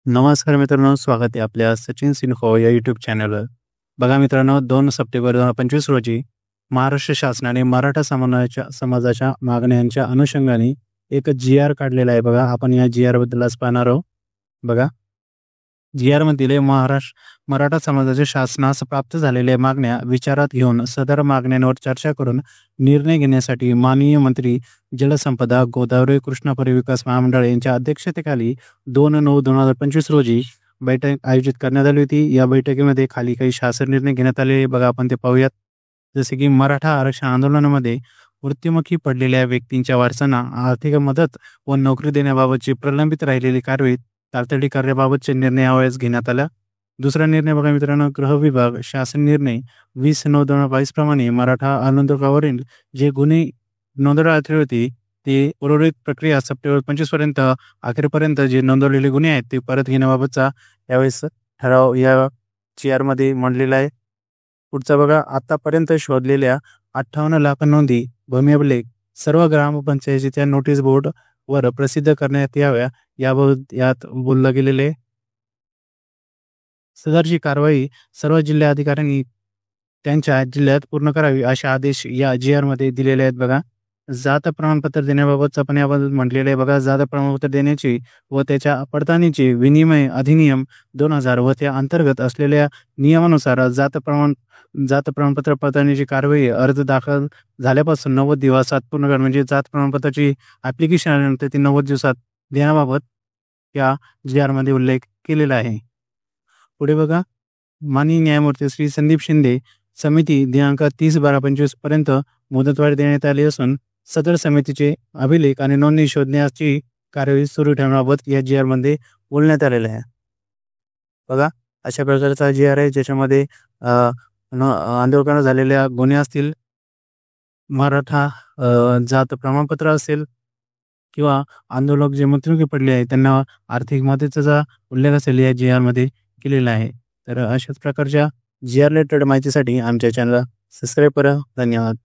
नमस्कार मित्रांनो, स्वागत आहे आपल्या सचिन सिन्फो या यूट्यूब चॅनलवर. बघा मित्रांनो, 2 सप्टेंबर 2025 रोजी महाराष्ट्र शासनाने मराठा समाजाच्या मागण्यांच्या अनुषंगाने एक जी-आर काढलेला आहे. बघा, आपण या जी-आरबद्दल आज पाहणार आहोत. बघा, जी-आरमधील मराठा समाजाच्या शासनास प्राप्त झालेल्या मागण्या विचारात घेऊन सदर मागण्यांवर चर्चा करून निर्णय घेण्यासाठी माननीय मंत्री जलसंपदा, गोदावरी कृष्णा परिविकास महामंडळ यांच्या अध्यक्षतेखाली 2/9/2025 रोजी बैठक आयोजित करण्यात आली होती. या बैठकीमध्ये खाली काही शासन निर्णय घेण्यात आले. बघा, आपण ते पाहूयात. जसे की मराठा आरक्षण आंदोलनामध्ये मृत्युमुखी पडलेल्या व्यक्तींच्या वारसांना आर्थिक मदत व नोकरी देण्याबाबतची प्रलंबित राहिलेली कारवाई तातडी करण्याबाबतचे निर्णय यावेळेस घेण्यात आला. दुसरा निर्णय बघा मित्रांनो, गृह विभाग शासन निर्णय 20/9/2022 प्रमाणे मराठा आंदोलकावरील जे गुन्हे नोंदवण्यात आले होते ते उर्वरित प्रक्रिया सप्टेंबर 25 पर्यंत अखेरपर्यंत जे नोंदवलेले गुन्हे आहेत ते परत घेण्याबाबतचा यावेळेस ठराव या जी-आरमध्ये मांडलेला आहे. पुढचा बघा, आतापर्यंत शोधलेल्या 58 लाख नोंदी भूमी अभिलेख सर्व ग्रामपंचायतीच्या नोटीस बोर्ड वर प्रसिद्ध करण्यात याव्या याबाबत यात बोललं गेलेले आहे. सदरची कारवाई सर्व जिल्हाधिकाऱ्यांनी त्यांच्या जिल्ह्यात पूर्ण करावी असे आदेश या जी-आरमध्ये दिलेले आहेत. बघा, जात प्रमाणपत्र देण्याबाबतचं पण याबद्दल म्हटलेलं आहे. बघा, जात प्रमाणपत्र देण्याची व त्याच्या पडताळणीची विनिमय अधिनियम 2000 व त्या अंतर्गत असलेल्या नियमानुसार जात प्रमाणपत्र पडताळणीची कारवाई अर्ज दाखल झाल्यापासून 90 दिवसात पूर्ण कर, म्हणजे जात प्रमाणपत्राची ॲप्लिकेशन आल्यानंतर ती 90 दिवसात देण्याबाबत या जी-आरमध्ये उल्लेख केलेला आहे. पुढे बघा, माननीय न्यायमूर्ती श्री संदीप शिंदे समिती दिनांक 30/12/25 पर्यंत मुदतवाढ देण्यात आली असून सदर समितीचे अभिलेख आणि नोंदणी शोधण्याची कार्यवाही सुरू ठेवण्याबाबत या जी-आरमध्ये बोलण्यात आलेलं आहे. बघा, अशा प्रकारचा जी-आर आहे ज्याच्यामध्ये आंदोलकांना झालेल्या गुन्हे असतील, मराठा जात प्रमाणपत्र असेल किंवा आंदोलक जे मृत्युमुखी पडले आहेत त्यांना आर्थिक मदतीचा उल्लेख असेल या जी-आरमध्ये केलेला आहे. तर अशाच प्रकारच्या जी-आर रिलेटेड माहितीसाठी आमच्या चॅनलला सबस्क्राईब करा. धन्यवाद.